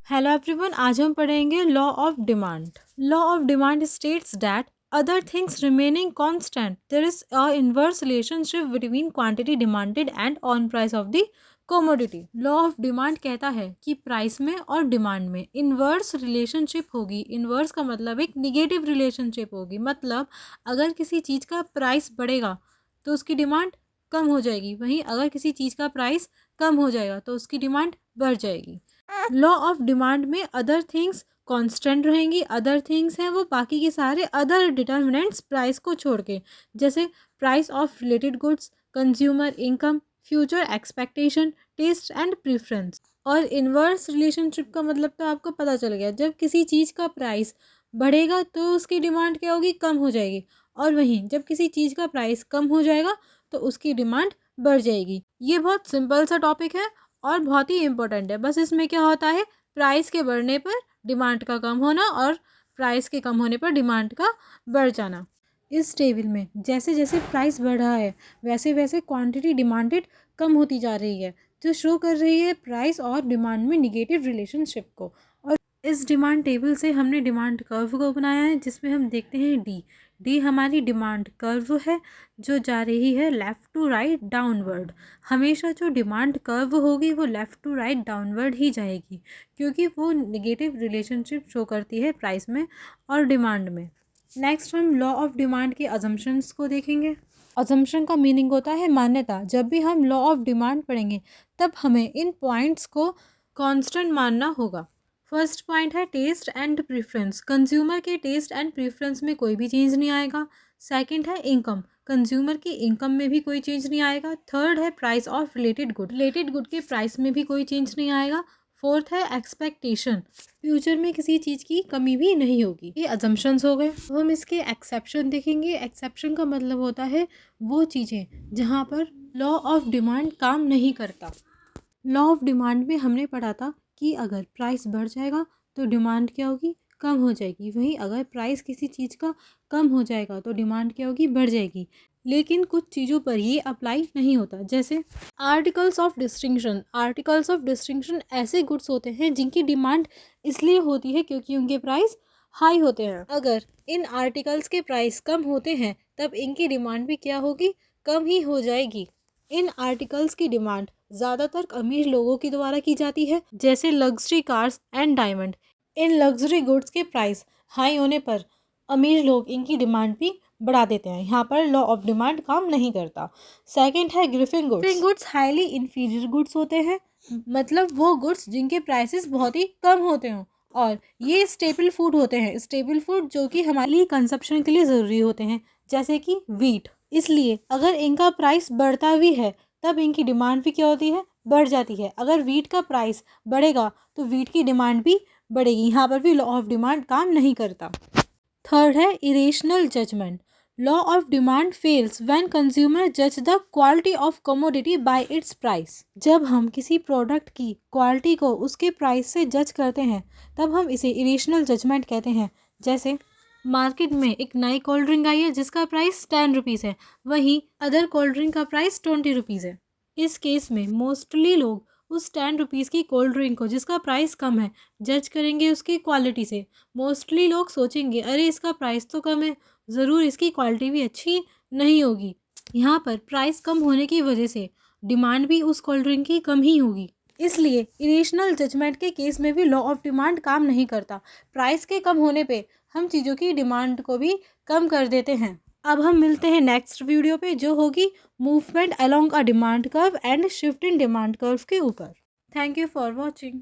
Hello everyone, आज हम पढ़ेंगे law of demand. Law of demand states that other things remaining constant, there is a inverse relationship between quantity demanded and on price of the commodity. Law of demand कहता है कि price में और demand में inverse relationship होगी। Inverse का मतलब एक निगेटिव रिलेशनशिप होगी, मतलब अगर किसी चीज़ का प्राइस बढ़ेगा तो उसकी डिमांड कम हो जाएगी, वहीं अगर किसी चीज़ का प्राइस कम हो जाएगा तो उसकी डिमांड बढ़ जाएगी। लॉ ऑफ डिमांड में अदर थिंग्स कांस्टेंट रहेंगी। अदर थिंग्स हैं वो बाकी के सारे अदर डिटर्मिनेंट्स प्राइस को छोड़ के, जैसे price of related goods, consumer income, future expectation, taste and preference. और इन्वर्स रिलेशनशिप का मतलब तो आपको पता चल गया, जब किसी चीज़ का प्राइस बढ़ेगा तो उसकी डिमांड क्या होगी, कम हो जाएगी, और वहीं जब किसी चीज़ का प्राइस कम हो जाएगा तो उसकी डिमांड बढ़ जाएगी। ये बहुत सिंपल सा टॉपिक है और बहुत ही इम्पोर्टेंट है। बस इसमें क्या होता है, प्राइस के बढ़ने पर डिमांड का कम होना और प्राइस के कम होने पर डिमांड का बढ़ जाना। इस टेबल में जैसे जैसे प्राइस बढ़ रहा है वैसे वैसे क्वांटिटी डिमांडेड कम होती जा रही है, जो शो कर रही है प्राइस और डिमांड में निगेटिव रिलेशनशिप को। और इस डिमांड टेबल से हमने डिमांड कर्व को बनाया है, जिसमें हम देखते हैं डी हमारी डिमांड कर्व है जो जा रही है लेफ़्ट टू राइट डाउनवर्ड। हमेशा जो डिमांड कर्व होगी वो लेफ़्ट टू राइट डाउनवर्ड ही जाएगी, क्योंकि वो निगेटिव रिलेशनशिप शो करती है प्राइस में और डिमांड में। नेक्स्ट हम लॉ ऑफ डिमांड के अजम्पशंस को देखेंगे। अजम्पशन का मीनिंग होता है मान्यता। जब भी हम लॉ ऑफ डिमांड पढ़ेंगे तब हमें इन पॉइंट्स को कांस्टेंट मानना होगा। फर्स्ट पॉइंट है टेस्ट एंड प्रेफरेंस। कंज्यूमर के टेस्ट एंड प्रेफरेंस में कोई भी चेंज नहीं आएगा। सेकंड है इनकम। कंज्यूमर की इनकम में भी कोई चेंज नहीं आएगा। थर्ड है प्राइस ऑफ रिलेटेड गुड के प्राइस में भी कोई चेंज नहीं आएगा। फोर्थ है एक्सपेक्टेशन। फ्यूचर में किसी चीज़ की कमी भी नहीं होगी। ये अजम्पशंस हो गए। तो हम इसके एक्सेप्शन देखेंगे। एक्सेप्शन का मतलब होता है वो चीज़ें जहाँ पर लॉ ऑफ डिमांड काम नहीं करता। लॉ ऑफ डिमांड में हमने पढ़ा था कि अगर प्राइस बढ़ जाएगा तो डिमांड क्या होगी, कम हो जाएगी। वहीं अगर प्राइस किसी चीज़ का कम हो जाएगा तो डिमांड क्या होगी, बढ़ जाएगी। लेकिन कुछ चीज़ों पर ये अप्लाई नहीं होता, जैसे articles of distinction. Articles of distinction ऐसे गुड्स होते हैं जिनकी डिमांड इसलिए होती है क्योंकि उनके प्राइस हाई होते हैं। अगर इन आर्टिकल्स के प्राइस कम होते हैं तब इनकी डिमांड भी क्या होगी, कम ही हो जाएगी। इन आर्टिकल्स की डिमांड ज़्यादातर अमीर लोगों के द्वारा की जाती है, जैसे luxury cars and diamond. In luxury goods के प्राइस हाई होने पर अमीर लोग इनकी डिमांड भी बढ़ा देते हैं। यहाँ पर लॉ ऑफ डिमांड काम नहीं करता। सेकंड है Griffin goods. Griffin goods highly inferior goods होते हैं, मतलब वो गुड्स जिनके प्राइसेस बहुत ही कम होते हों, और ये स्टेपल फूड होते हैं। स्टेपल फूड जो कि हमारे कंजप्शन के लिए ज़रूरी होते हैं, जैसे कि वीट। इसलिए अगर इनका प्राइस बढ़ता भी है तब इनकी डिमांड भी क्या होती है, बढ़ जाती है। अगर वीट का प्राइस बढ़ेगा तो वीट की डिमांड भी बढ़ेगी। यहाँ पर भी लॉ ऑफ डिमांड काम नहीं करता। थर्ड है irrational judgement. Law of demand fails when consumer जज the quality of commodity by its price. जब हम किसी प्रोडक्ट की क्वालिटी को उसके प्राइस से जज करते हैं तब हम इसे इरेशनल जजमेंट कहते हैं। जैसे मार्केट में एक नई कोल्ड ड्रिंक आई है जिसका प्राइस 10 रुपीज़ है, वहीं अदर कोल्ड ड्रिंक का प्राइस 20 रुपीज़ है। इस केस में मोस्टली लोग उस 10 रुपीज़ की कोल्ड ड्रिंक को, जिसका प्राइस कम है, जज करेंगे उसकी क्वालिटी से। मोस्टली लोग सोचेंगे अरे इसका प्राइस तो कम है, ज़रूर इसकी क्वालिटी भी अच्छी नहीं होगी। यहाँ पर प्राइस कम होने की वजह से डिमांड भी उस कोल्ड ड्रिंक की कम ही होगी। इसलिए इरेशनल जजमेंट के केस में भी लॉ ऑफ डिमांड काम नहीं करता। प्राइस के कम होने पे हम चीज़ों की डिमांड को भी कम कर देते हैं। अब हम मिलते हैं नेक्स्ट वीडियो पे, जो होगी movement along a demand curve and shift in demand curve के ऊपर। Thank you for watching.